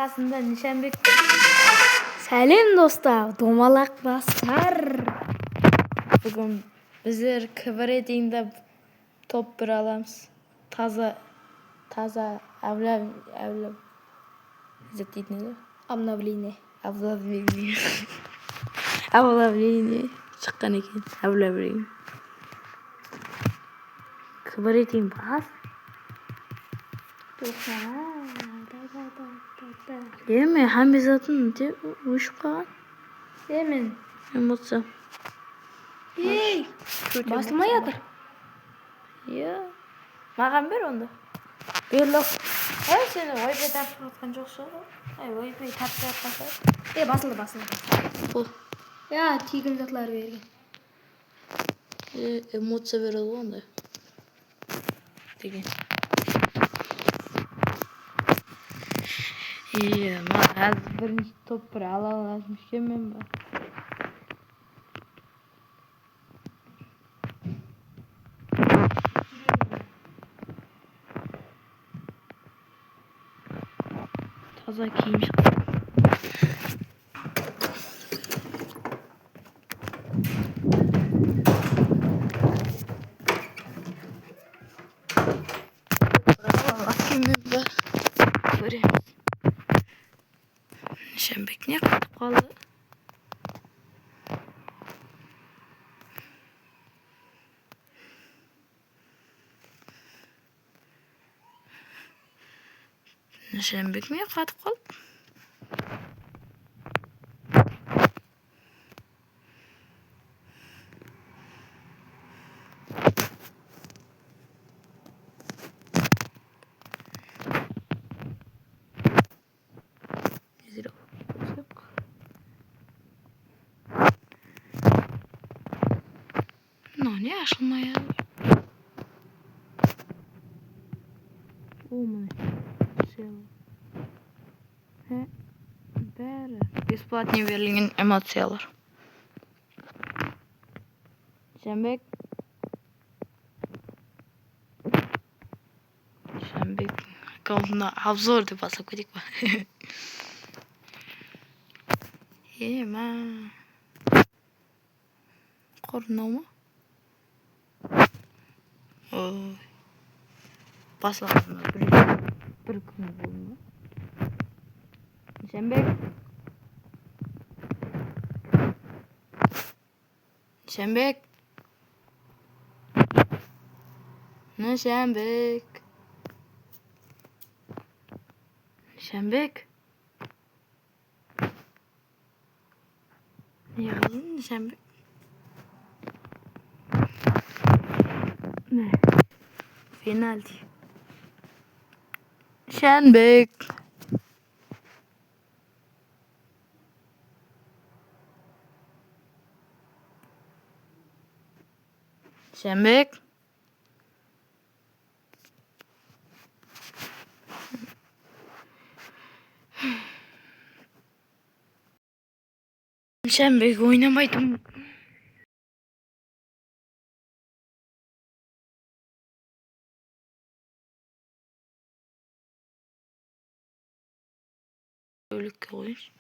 қасында Нишанбек. Сәлем достар, домалақ бастар. Бүгін біздер кібіретіңді топ бір аламыз. Таза обновление шыққан екен. Обновление. Кібіретің бас. Мен хамизатын өшіп қалған. Мен эмоция. Ей, басылмай жатыр. Маған бер онда. Берлок. Сені ойбай тартып жатқан жоқсың ғой. Ойбай тартып жатқанса. Басылды. Тегін затлар берген. Эмоция береді ғой онда. Деген. Қазір бірінші топ бір ала алатын үшкенмен ба. Таза киім шықты. Нишанбек не қатып қалды? Нишанбек не қатып қалды? Не ашылмай жатыр. Бәрі бесплатно берілген эмоциялар. Нишанбек аккаунтына обзор деп басып кетейік па. Қорынау ма? Басылғанына бір күн болды ма? Нишанбек. Не қылдың, Нишанбек? Пенальти. Нишанбек. Нишанбек ойнамайтын. Өлікке қойыншы.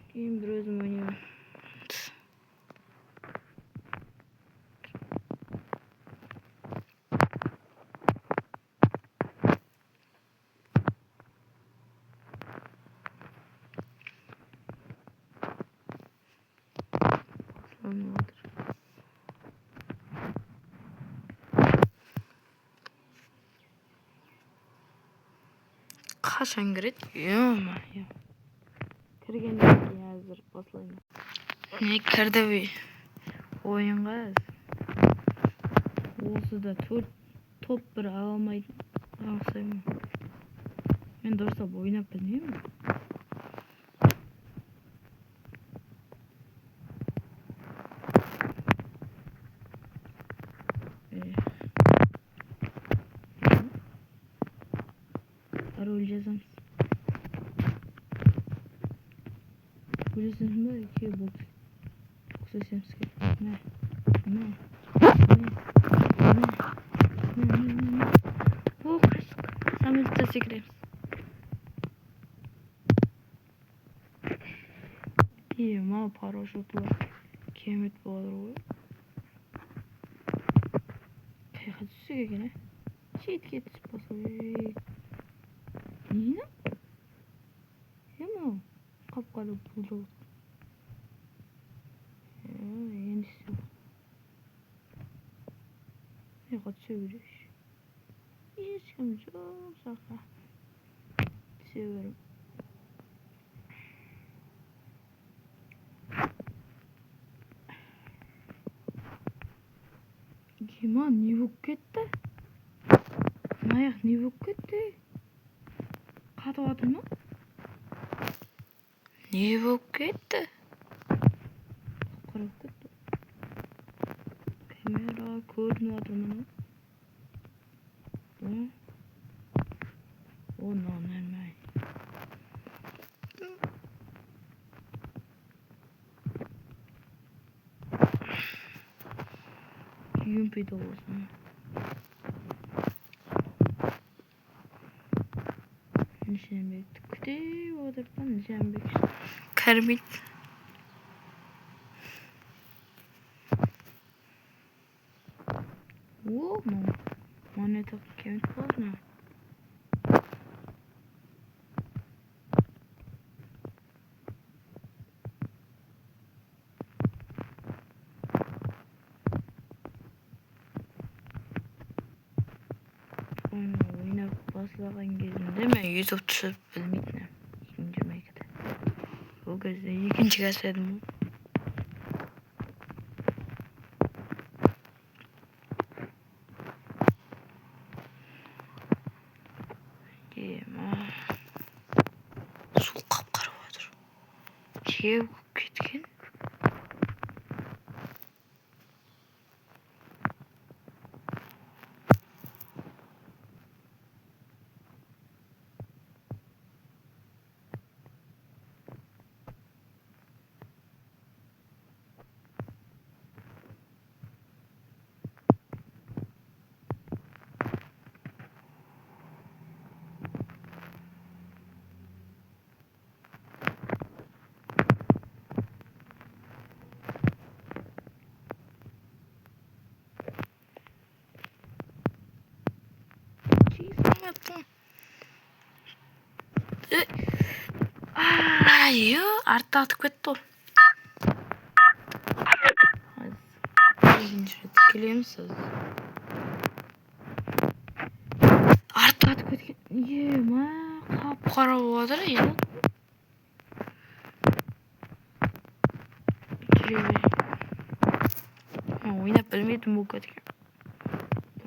Кейін бір өзім ойнаймын. Қашан кіреді? Кіргеннен кейін әзір осылайын. Не кірді бе? Ойынға осы да топ бір аламайтын. Алсаймын. Мен дұрыстап ойнап білмеймін. Роль жазамыз. Көресің бе? Екеуі бокс өсеміз керек. секрет. Ма парашютлар кемет болруу. Хайхад үсэг гинэ. Шийтгэж босоо. Нина? Яма капкал булуу. Энэ шүү. Ягаад чивэрш? Ийм юм саха. Чивэр. Гима нивуккетте. Маяг нивуккетте. Кадвадна? Нивуккетте. Караккетте. Камера координатына. О, нормально. Юм пидоозна. Нишэмбек. Ктэй одерпан нишэмбек. Кармит. О, монета кемет болна. Ойнап баслаган кезинде мен YouTube түшүп билмейтин. Экинчи мекде. Ол кезде экинчи касседим. Суу капкара болот. Кеп кеткен. Аю, артаад кетто. Клемсіз. Артаад кеткен. Ема, қап-қара болдыр, ена. Ойнап білмедім бұл кеткен.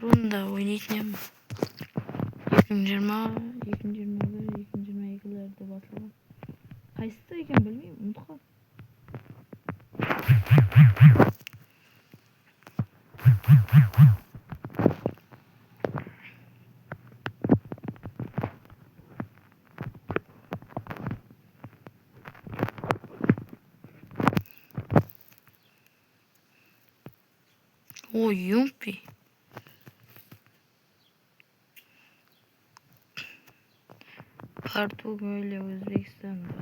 Бұрында ойнайтын ем. 2020-2021-2022-лерде басылған. Қайсысы екен білмеймін, ұмытқан. О, юмпи. Португалия, Өзбекстанда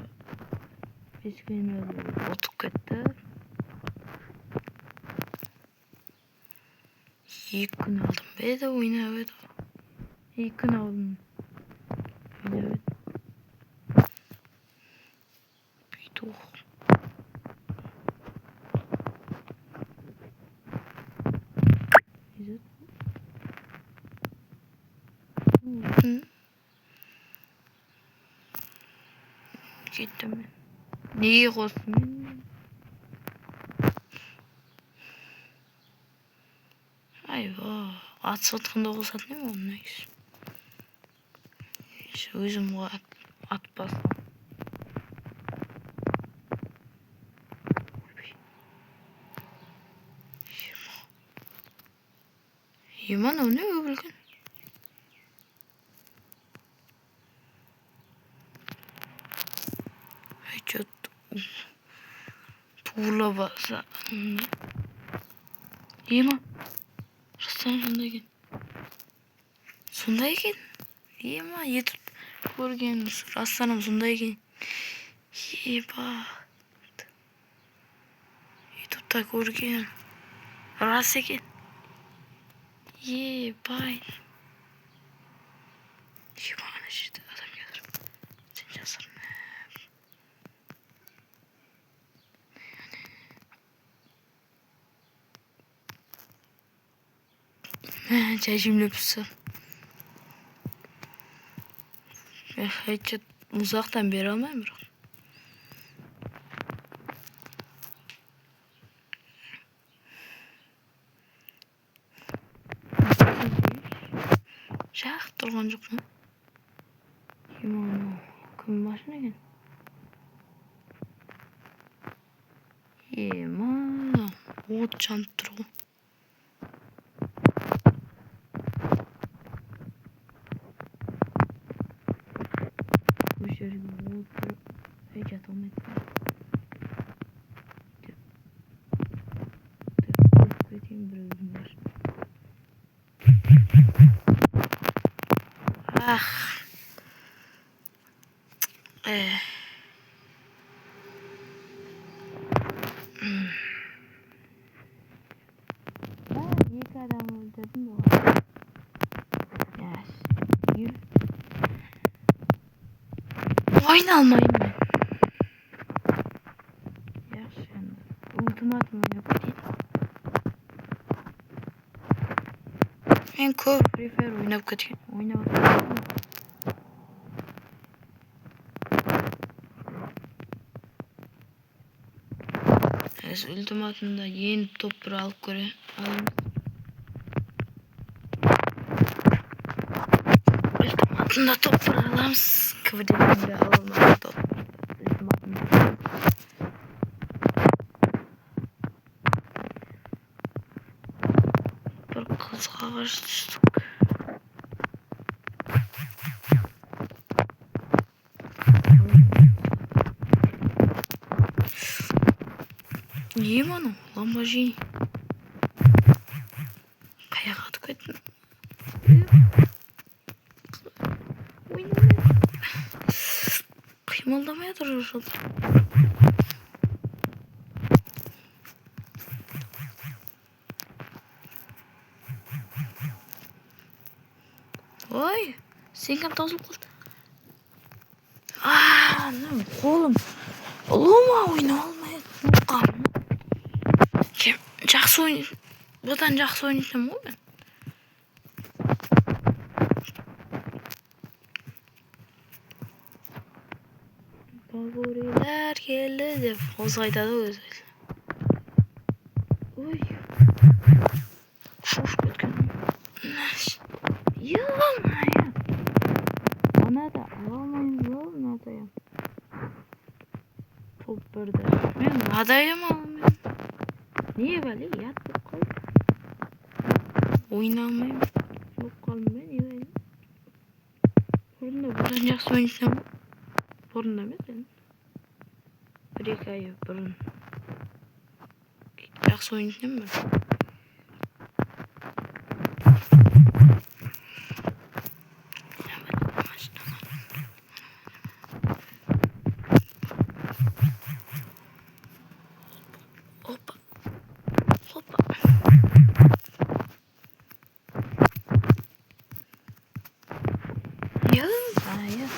5 күн отып кетті. 2 күн алдым беді ойнап еді. 2 күн алдым ойнап еді. Петух. Кеттім мен. Неге қостым мен? Айба, ат сатқанда қосатын ем оны негізі. Өзім ат бастым. Еман оны өбілген. Тула баса. Ема. Жастан сондай екен. Сондай екен. Ема YouTube көрген растарым сондай екен. Еба. YouTube'да көрген рас екен. Ебай. Ебаны жерде адам келер. Сен жасырма. Çaycımla pısı. Hiç uzaktan beri almayayım mı? Şah durgan жоқ mu? Kім başına gel? Ема, от жанып тұр ғой. Бұл жерге от тұрып, жата алмайды. Көріп кетейін бір өзім бар. Ах. Екі адам өлтірдім ғой. Yürü. Oyun almayayım ben. Yaxşı endi. Ultimatum o'ynab ketaylik. Men ko'p Free Fire o'ynab ketgan. Biz ultimatumda yeni top bir alıp ko'raylik. Ultimatumda top bir alamiz. Kıvırcıklarında alınmadı top. Ultimatumda. Bir kızga karşı düştük. Yiyeyim onu. Lamborghini. Kayağa atık ettim. Kıyımıldamaya duruyor. Oy. Sen kim tozulup kaldı? Ne kolum. Olma oyna olmayı. Kalma. Kim? Жақсы oyun. Бұдан жақсы ойнайтын ғой мен. Favoriler geldi деп осы айтады өзі. Ой. Шош кеткен. Ё-моё. Ана да алмаймыз ғой мынадайым. Топ бірді. Мен мынадайым алмаймын. Не бәле, ят болып қалды. Ойнамаймын. Болып қалдым ба, не бәле. Бұрында бұдан жақсы ойнасам ба? Бұрында емес енді. Бір-екі ай бұрын жақсы ойнайтынмын ба? Опа. Опа. Ё-моё.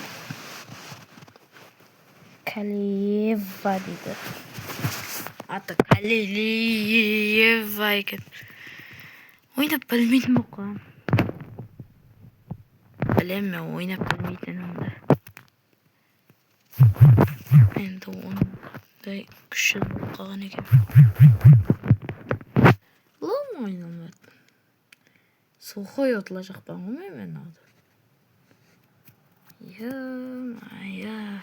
Калиева дейді. Аты Калиева екен. Ойнап білмейтін болып қалған. Білем мен ойнап білмейтінімді. Енді ондай күшсіз болып қалған екен. Лом ойнамады. Сухой отла жақпан ғой мен алды. Ё-моё.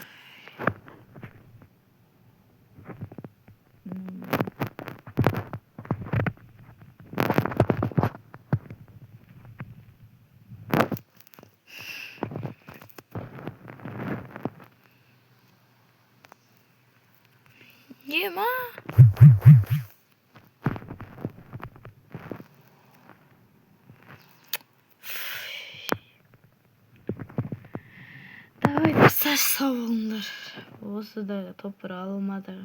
Ема. Саш savunlar. Olsa da toprağı almadı.